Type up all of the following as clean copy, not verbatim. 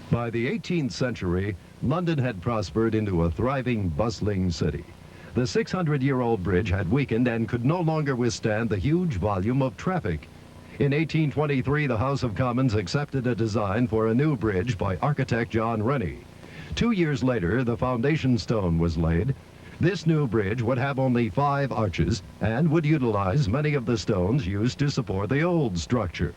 By the 18th century, London had prospered into a thriving, bustling city. The 600-year-old bridge had weakened and could no longer withstand the huge volume of traffic. In 1823, the House of Commons accepted a design for a new bridge by architect John Rennie. 2 years later, the foundation stone was laid. This new bridge would have only 5 arches and would utilize many of the stones used to support the old structure.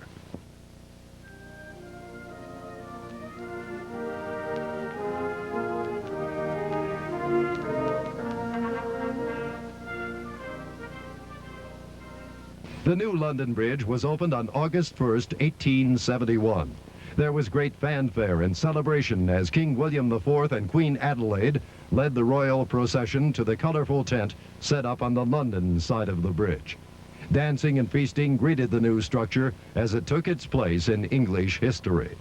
The new London Bridge was opened on August 1st, 1871. There was great fanfare and celebration as King William IV and Queen Adelaide led the royal procession to the colorful tent set up on the London side of the bridge. Dancing and feasting greeted the new structure as it took its place in English history.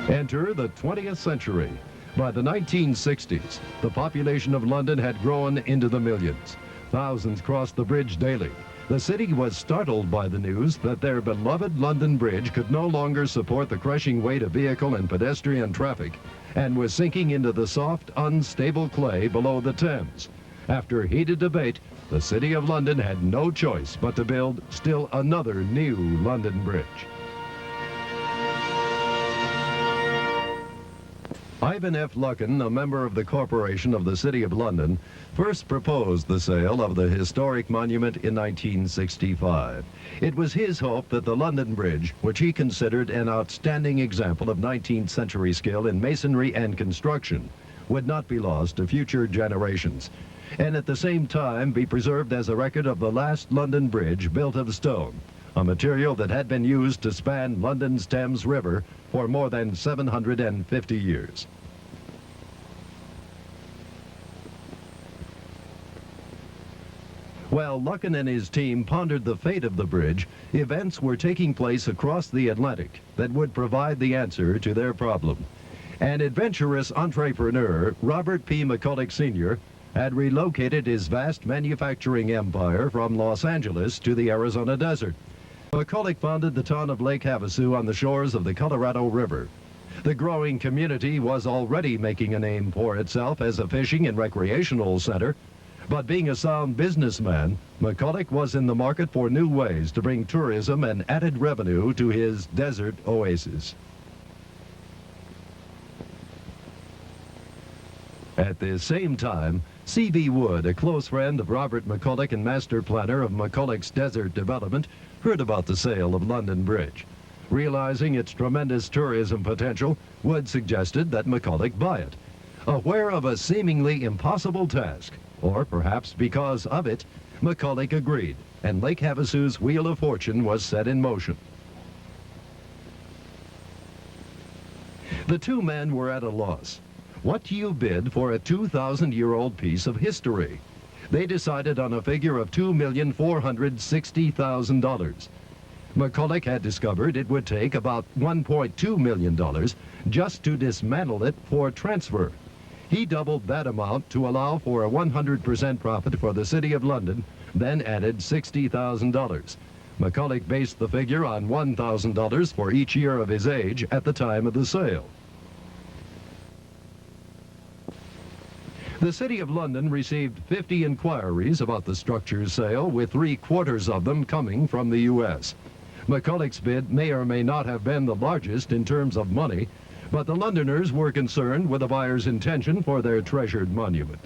Enter the 20th century. By the 1960s, the population of London had grown into the millions. Thousands crossed the bridge daily. The city was startled by the news that their beloved London Bridge could no longer support the crushing weight of vehicle and pedestrian traffic and was sinking into the soft, unstable clay below the Thames. After heated debate, the City of London had no choice but to build still another new London Bridge. Ivan F. Lucken, a member of the Corporation of the City of London, first proposed the sale of the historic monument in 1965. It was his hope that the London Bridge, which he considered an outstanding example of 19th century skill in masonry and construction, would not be lost to future generations, and at the same time be preserved as a record of the last London Bridge built of stone, a material that had been used to span London's Thames River for more than 750 years. While Lucken and his team pondered the fate of the bridge, events were taking place across the Atlantic that would provide the answer to their problem. An adventurous entrepreneur, Robert P. McCulloch Sr., had relocated his vast manufacturing empire from Los Angeles to the Arizona desert. McCulloch founded the town of Lake Havasu on the shores of the Colorado River. The growing community was already making a name for itself as a fishing and recreational center, but being a sound businessman, McCulloch was in the market for new ways to bring tourism and added revenue to his desert oasis. At the same time, C.B. Wood, a close friend of Robert McCulloch and master planner of McCulloch's desert development, heard about the sale of London Bridge. Realizing its tremendous tourism potential, Wood suggested that McCulloch buy it. Aware of a seemingly impossible task, or perhaps because of it, McCulloch agreed, and Lake Havasu's Wheel of Fortune was set in motion. The two men were at a loss. What do you bid for a 2,000-year-old piece of history? They decided on a figure of $2,460,000. McCulloch had discovered it would take about $1.2 million just to dismantle it for transfer. He doubled that amount to allow for a 100% profit for the City of London, then added $60,000. McCulloch based the figure on $1,000 for each year of his age at the time of the sale. The City of London received 50 inquiries about the structure's sale, with 3/4 of them coming from the U.S. McCulloch's bid may or may not have been the largest in terms of money, but the Londoners were concerned with the buyer's intention for their treasured monument.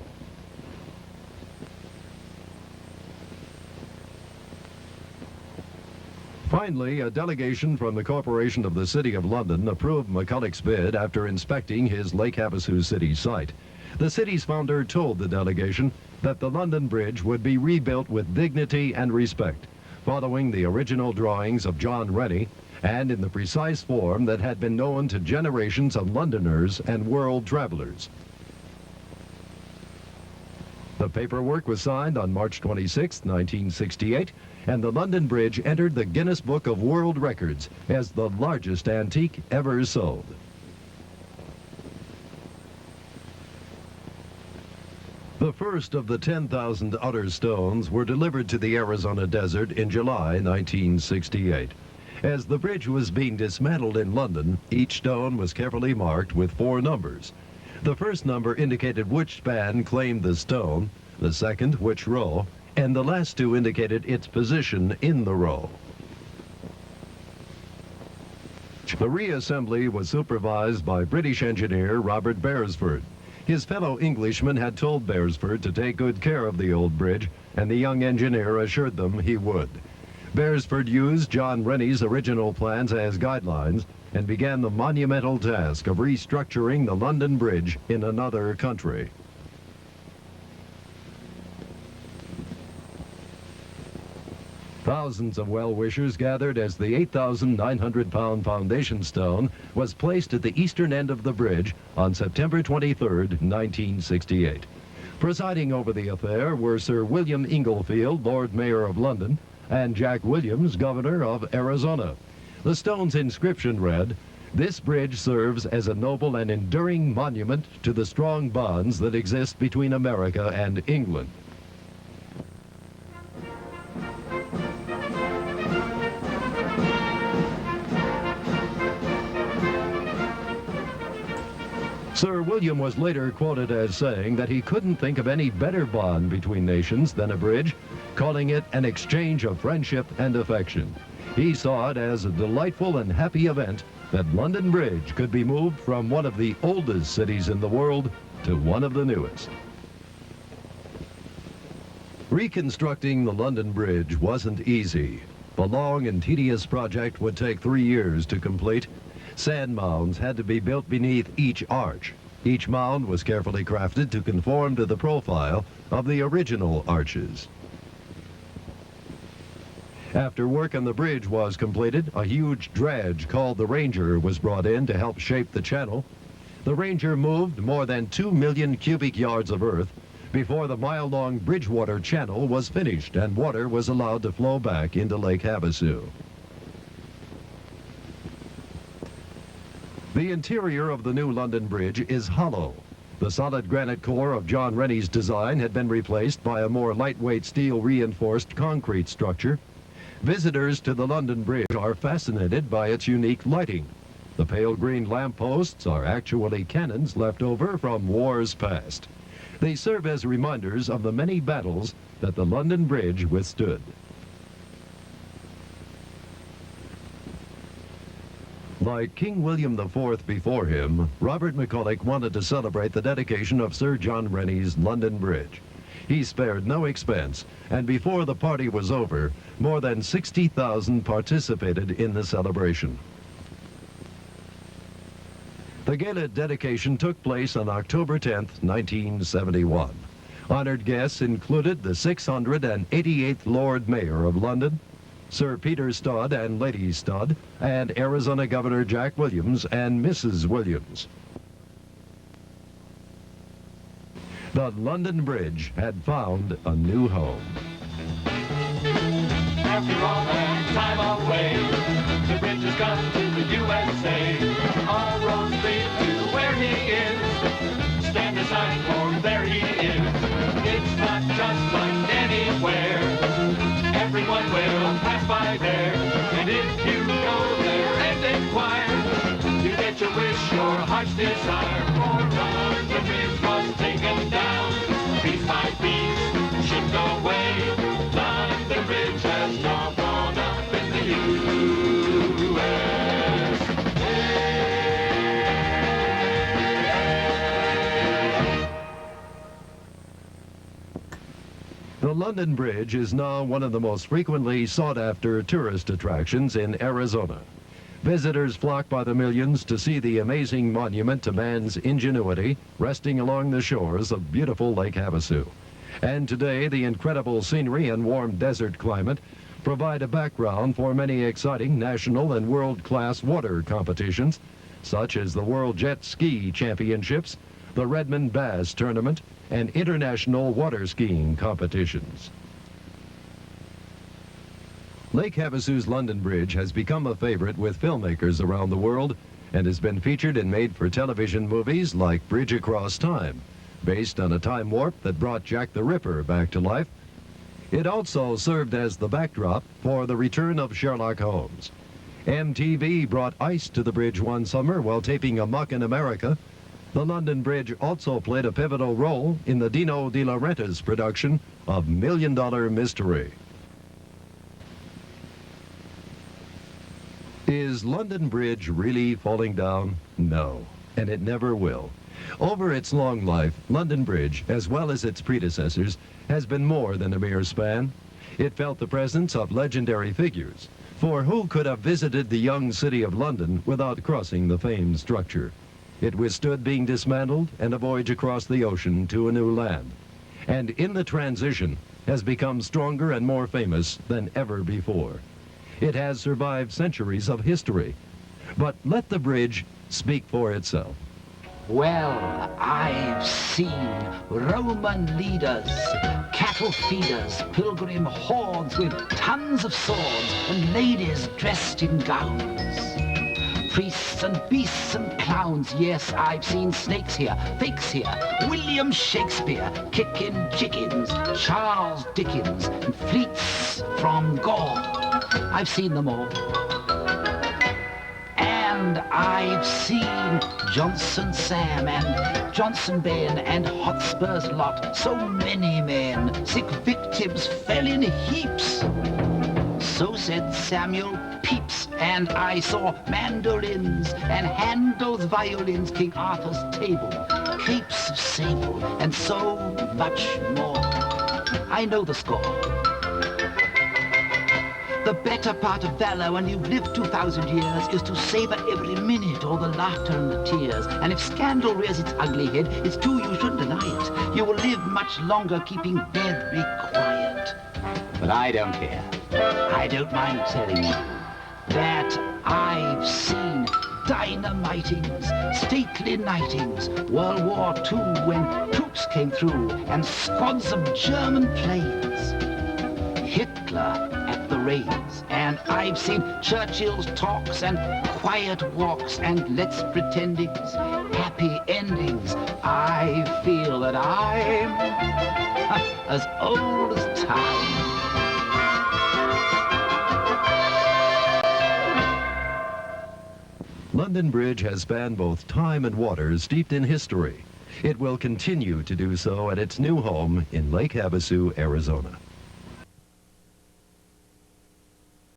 Finally, a delegation from the Corporation of the City of London approved McCulloch's bid after inspecting his Lake Havasu city site. The city's founder told the delegation that the London Bridge would be rebuilt with dignity and respect, following the original drawings of John Rennie and in the precise form that had been known to generations of Londoners and world travelers. The paperwork was signed on March 26, 1968, and the London Bridge entered the Guinness Book of World Records as the largest antique ever sold. The first of the 10,000 outer stones were delivered to the Arizona desert in July 1968. As the bridge was being dismantled in London, each stone was carefully marked with 4 numbers. The first number indicated which span claimed the stone, the second which row, and the last 2 indicated its position in the row. The reassembly was supervised by British engineer Robert Beresford. His fellow Englishmen had told Beresford to take good care of the old bridge, and the young engineer assured them he would. Beresford used John Rennie's original plans as guidelines and began the monumental task of restructuring the London Bridge in another country. Thousands of well-wishers gathered as the 8,900-pound foundation stone was placed at the eastern end of the bridge on September 23, 1968. Presiding over the affair were Sir William Inglefield, Lord Mayor of London, and Jack Williams, Governor of Arizona. The stone's inscription read, "This bridge serves as a noble and enduring monument to the strong bonds that exist between America and England." Sir William was later quoted as saying that he couldn't think of any better bond between nations than a bridge, calling it an exchange of friendship and affection. He saw it as a delightful and happy event that London Bridge could be moved from one of the oldest cities in the world to one of the newest. Reconstructing the London Bridge wasn't easy. The long and tedious project would take 3 years to complete. Sand mounds had to be built beneath each arch. Each mound was carefully crafted to conform to the profile of the original arches. After work on the bridge was completed, a huge dredge called the Ranger was brought in to help shape the channel. The Ranger moved more than 2 million cubic yards of earth before the mile-long Bridgewater Channel was finished and water was allowed to flow back into Lake Havasu. The interior of the new London Bridge is hollow. The solid granite core of John Rennie's design had been replaced by a more lightweight steel-reinforced concrete structure. Visitors to the London Bridge are fascinated by its unique lighting. The pale green lampposts are actually cannons left over from wars past. They serve as reminders of the many battles that the London Bridge withstood. Like King William IV before him, Robert McCulloch wanted to celebrate the dedication of Sir John Rennie's London Bridge. He spared no expense, and before the party was over, more than 60,000 participated in the celebration. The gala dedication took place on October 10, 1971. Honored guests included the 688th Lord Mayor of London, Sir Peter Studd and Lady Studd, and Arizona Governor Jack Williams and Mrs. Williams. The London Bridge had found a new home. After all that time away, the bridge has come to the USA. All roads lead to where he is. Stand aside, for there he is. It's not just like anywhere. Everyone will pass by there. And if you go there and inquire, you get your wish, your heart's desire. For London Bridge was taken down, piece by piece, shipped away. London Bridge has now gone up in the U.S. The London Bridge is now one of the most frequently sought-after tourist attractions in Arizona. Visitors flock by the millions to see the amazing monument to man's ingenuity resting along the shores of beautiful Lake Havasu. And today, the incredible scenery and warm desert climate provide a background for many exciting national and world-class water competitions, such as the World Jet Ski Championships, the Redmond Bass Tournament, and international water skiing competitions. Lake Havasu's London Bridge has become a favorite with filmmakers around the world and has been featured in made-for-television movies like Bridge Across Time. based on a time warp that brought Jack the Ripper back to life. It also served as the backdrop for the return of Sherlock Holmes. MTV brought ice to the bridge one summer while taping Amok in America. The London Bridge also played a pivotal role in the Dino De Laurentiis production of Million Dollar Mystery. Is London Bridge really falling down? No, and it never will. Over its long life, London Bridge, as well as its predecessors, has been more than a mere span. It felt the presence of legendary figures, for who could have visited the young city of London without crossing the famed structure? It withstood being dismantled and a voyage across the ocean to a new land, and in the transition has become stronger and more famous than ever before. It has survived centuries of history, but let the bridge speak for itself. Well, I've seen Roman leaders, cattle feeders, pilgrim hordes with tons of swords and ladies dressed in gowns. Priests and beasts and clowns, yes, I've seen snakes here, fakes here, William Shakespeare, kicking chickens, Charles Dickens, and fleets from Gaul. I've seen them all. And I've seen Johnson Sam and Johnson Ben and Hotspur's lot. So many men, sick victims, fell in heaps. So said Samuel Pepys, and I saw mandolins and Handel's violins, King Arthur's table, capes of sable, and so much more. I know the score. The better part of valor when you've lived 2,000 years is to savor every minute, all the laughter and the tears. And if scandal rears its ugly head, it's true, you shouldn't deny it. You will live much longer keeping very quiet. But I don't care. I don't mind telling you that I've seen dynamitings, stately knightings, World War II when troops came through, and squads of German planes. Hitler at the reins, and I've seen Churchill's talks and quiet walks and let's pretendings, happy endings. I feel that I'm as old as time. London Bridge has spanned both time and water steeped in history. It will continue to do so at its new home in Lake Havasu, Arizona.